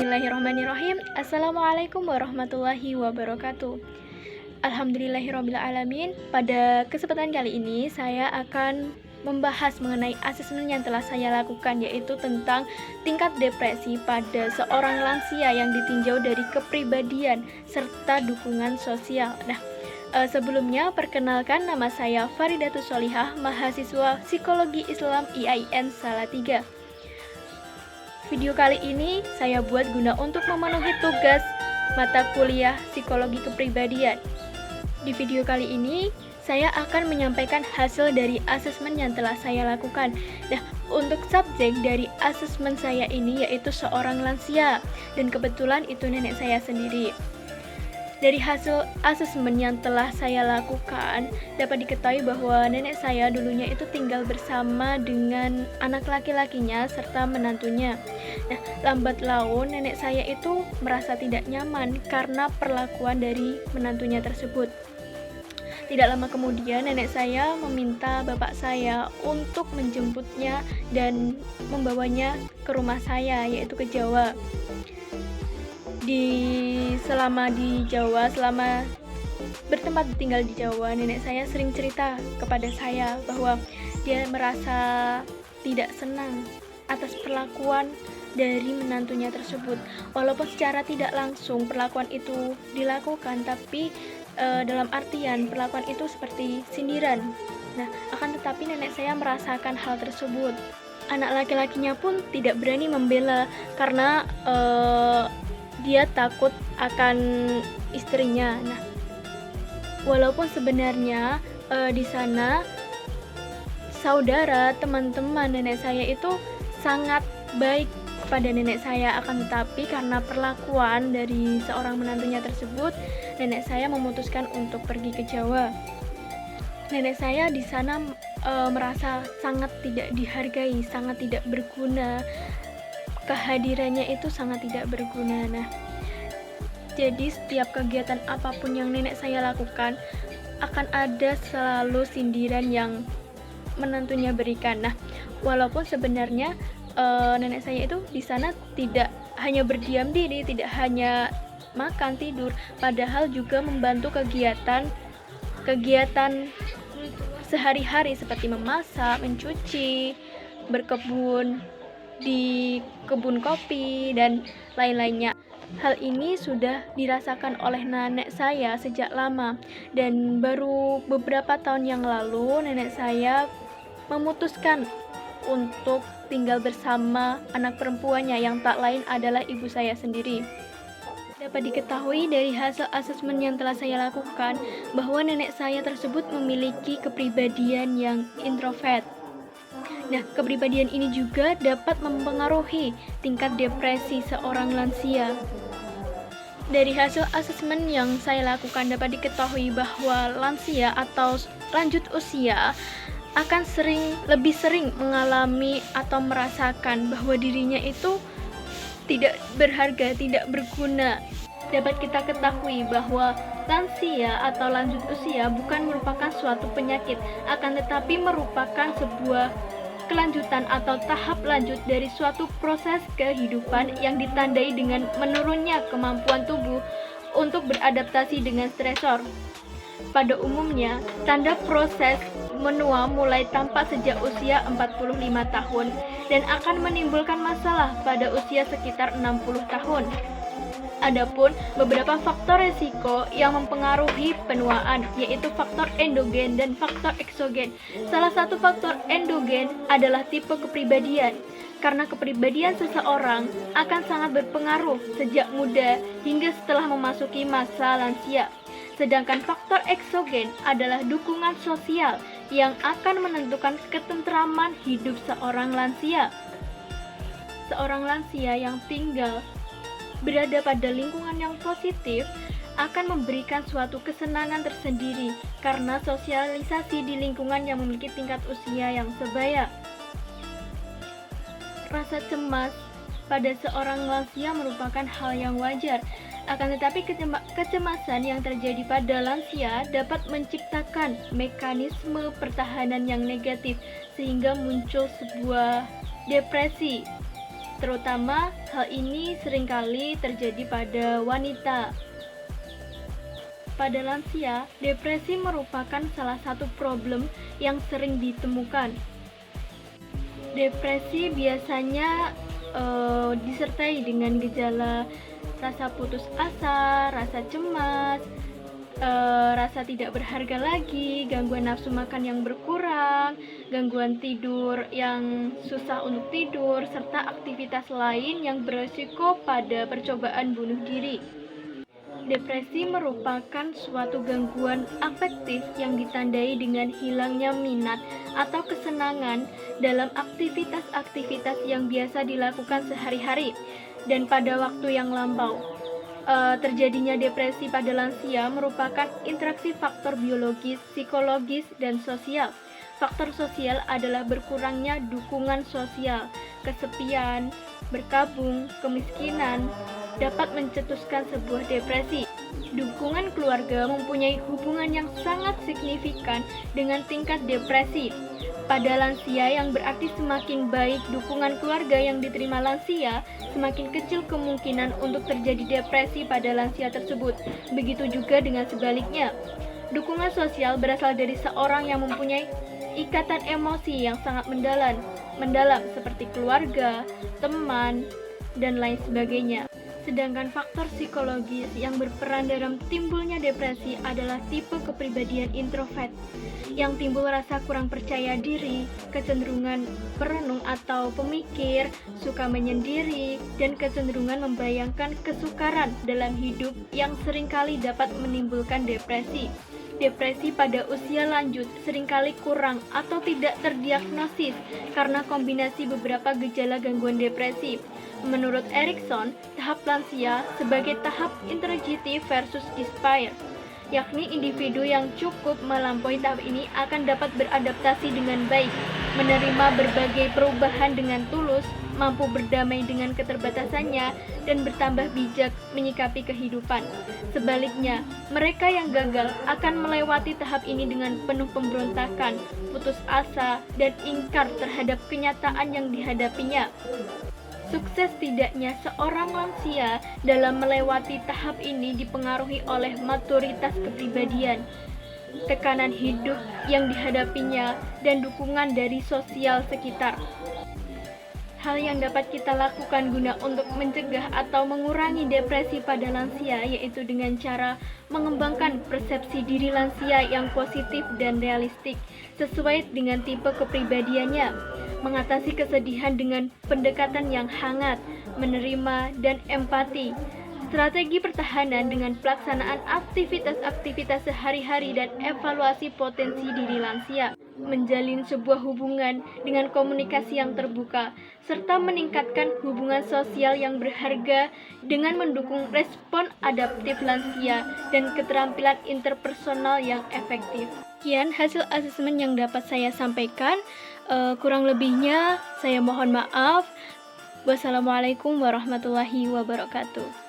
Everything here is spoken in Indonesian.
Bismillahirrahmanirrahim. Assalamualaikum warahmatullahi wabarakatuh. Alhamdulillahirrabbilalamin. Pada kesempatan kali ini saya akan membahas mengenai asesmen yang telah saya lakukan, yaitu tentang tingkat depresi pada seorang lansia yang ditinjau dari kepribadian serta dukungan sosial. Sebelumnya perkenalkan, nama saya Faridatus Solihah, mahasiswa Psikologi Islam IAIN Salatiga. Video kali ini saya buat guna untuk memenuhi tugas mata kuliah Psikologi Kepribadian. Di video kali ini saya akan menyampaikan hasil dari asesmen yang telah saya lakukan. Untuk subjek dari asesmen saya ini yaitu seorang lansia, dan kebetulan itu nenek saya sendiri. Dari hasil asesmen yang telah saya lakukan, dapat diketahui bahwa nenek saya dulunya itu tinggal bersama dengan anak laki-lakinya serta menantunya. Lambat laun nenek saya itu merasa tidak nyaman karena perlakuan dari menantunya tersebut. Tidak lama kemudian nenek saya meminta bapak saya untuk menjemputnya dan membawanya ke rumah saya, yaitu ke Jawa. Selama bertempat tinggal di Jawa, nenek saya sering cerita kepada saya bahwa dia merasa tidak senang atas perlakuan dari menantunya tersebut. Walaupun secara tidak langsung perlakuan itu dilakukan, tapi dalam artian perlakuan itu seperti sindiran. Akan tetapi nenek saya merasakan hal tersebut. Anak laki-lakinya pun tidak berani membela karena dia takut akan istrinya. Walaupun sebenarnya di sana saudara, teman-teman nenek saya itu sangat baik kepada nenek saya, akan tetapi karena perlakuan dari seorang menantunya tersebut, nenek saya memutuskan untuk pergi ke Jawa. Nenek saya di sana merasa sangat tidak dihargai, sangat tidak berguna. Kehadirannya itu sangat tidak berguna. Jadi setiap kegiatan apapun yang nenek saya lakukan akan ada selalu sindiran yang menantunya berikan. Walaupun sebenarnya nenek saya itu di sana tidak hanya berdiam diri, tidak hanya makan tidur, padahal juga membantu kegiatan sehari-hari seperti memasak, mencuci, berkebun di kebun kopi dan lain-lainnya. Hal ini sudah dirasakan oleh nenek saya sejak lama, dan baru beberapa tahun yang lalu nenek saya memutuskan untuk tinggal bersama anak perempuannya yang tak lain adalah ibu saya sendiri. Dapat diketahui dari hasil asesmen yang telah saya lakukan bahwa nenek saya tersebut memiliki kepribadian yang introvert. Kepribadian ini juga dapat mempengaruhi tingkat depresi seorang lansia. Dari hasil asesmen yang saya lakukan dapat diketahui bahwa lansia atau lanjut usia akan lebih sering mengalami atau merasakan bahwa dirinya itu tidak berharga, tidak berguna. Dapat kita ketahui bahwa lansia atau lanjut usia bukan merupakan suatu penyakit, akan tetapi merupakan sebuah kelanjutan atau tahap lanjut dari suatu proses kehidupan yang ditandai dengan menurunnya kemampuan tubuh untuk beradaptasi dengan stresor. Pada umumnya, tanda proses menua mulai tampak sejak usia 45 tahun dan akan menimbulkan masalah pada usia sekitar 60 tahun. Adapun beberapa faktor risiko yang mempengaruhi penuaan, yaitu faktor endogen dan faktor eksogen. Salah satu faktor endogen adalah tipe kepribadian, karena kepribadian seseorang akan sangat berpengaruh sejak muda hingga setelah memasuki masa lansia. Sedangkan faktor eksogen adalah dukungan sosial yang akan menentukan ketentraman hidup seorang lansia. Seorang lansia yang tinggal berada pada lingkungan yang positif akan memberikan suatu kesenangan tersendiri karena sosialisasi di lingkungan yang memiliki tingkat usia yang sebaya. Rasa cemas pada seorang lansia merupakan hal yang wajar, akan tetapi kecemasan yang terjadi pada lansia dapat menciptakan mekanisme pertahanan yang negatif sehingga muncul sebuah depresi Terutama hal ini seringkali terjadi pada wanita. Pada lansia, depresi merupakan salah satu problem yang sering ditemukan. Depresi biasanya disertai dengan gejala rasa putus asa, rasa cemas, rasa tidak berharga lagi, gangguan nafsu makan yang berkurang, gangguan tidur yang susah untuk tidur, serta aktivitas lain yang beresiko pada percobaan bunuh diri. Depresi merupakan suatu gangguan afektif yang ditandai dengan hilangnya minat atau kesenangan dalam aktivitas-aktivitas yang biasa dilakukan sehari-hari dan pada waktu yang lampau. Terjadinya depresi pada lansia merupakan interaksi faktor biologis, psikologis, dan sosial. Faktor sosial adalah berkurangnya dukungan sosial, kesepian, berkabung, kemiskinan, dapat mencetuskan sebuah depresi. Dukungan keluarga mempunyai hubungan yang sangat signifikan dengan tingkat depresi. Pada lansia yang berarti semakin baik dukungan keluarga yang diterima lansia, semakin kecil kemungkinan untuk terjadi depresi pada lansia tersebut. Begitu juga dengan sebaliknya. Dukungan sosial berasal dari seorang yang mempunyai ikatan emosi yang sangat mendalam seperti keluarga, teman, dan lain sebagainya. Sedangkan faktor psikologis yang berperan dalam timbulnya depresi adalah tipe kepribadian introvert yang timbul rasa kurang percaya diri, kecenderungan perenung atau pemikir, suka menyendiri, dan kecenderungan membayangkan kesukaran dalam hidup yang seringkali dapat menimbulkan depresi. Depresi pada usia lanjut seringkali kurang atau tidak terdiagnosis karena kombinasi beberapa gejala gangguan depresi. Menurut Erikson, tahap lansia sebagai tahap introspektif versus despair, yakni individu yang cukup melampaui tahap ini akan dapat beradaptasi dengan baik, menerima berbagai perubahan dengan tulus, mampu berdamai dengan keterbatasannya, dan bertambah bijak menyikapi kehidupan. Sebaliknya, mereka yang gagal akan melewati tahap ini dengan penuh pemberontakan, putus asa, dan ingkar terhadap kenyataan yang dihadapinya. Sukses tidaknya seorang lansia dalam melewati tahap ini dipengaruhi oleh maturitas kepribadian, tekanan hidup yang dihadapinya, dan dukungan dari sosial sekitar. Hal yang dapat kita lakukan guna untuk mencegah atau mengurangi depresi pada lansia yaitu dengan cara mengembangkan persepsi diri lansia yang positif dan realistik sesuai dengan tipe kepribadiannya, mengatasi kesedihan dengan pendekatan yang hangat, menerima, dan empati, strategi pertahanan dengan pelaksanaan aktivitas-aktivitas sehari-hari dan evaluasi potensi diri lansia, menjalin sebuah hubungan dengan komunikasi yang terbuka, serta meningkatkan hubungan sosial yang berharga dengan mendukung respon adaptif lansia dan keterampilan interpersonal yang efektif. Sekian hasil asesmen yang dapat saya sampaikan. Kurang lebihnya saya mohon maaf. Wassalamualaikum warahmatullahi wabarakatuh.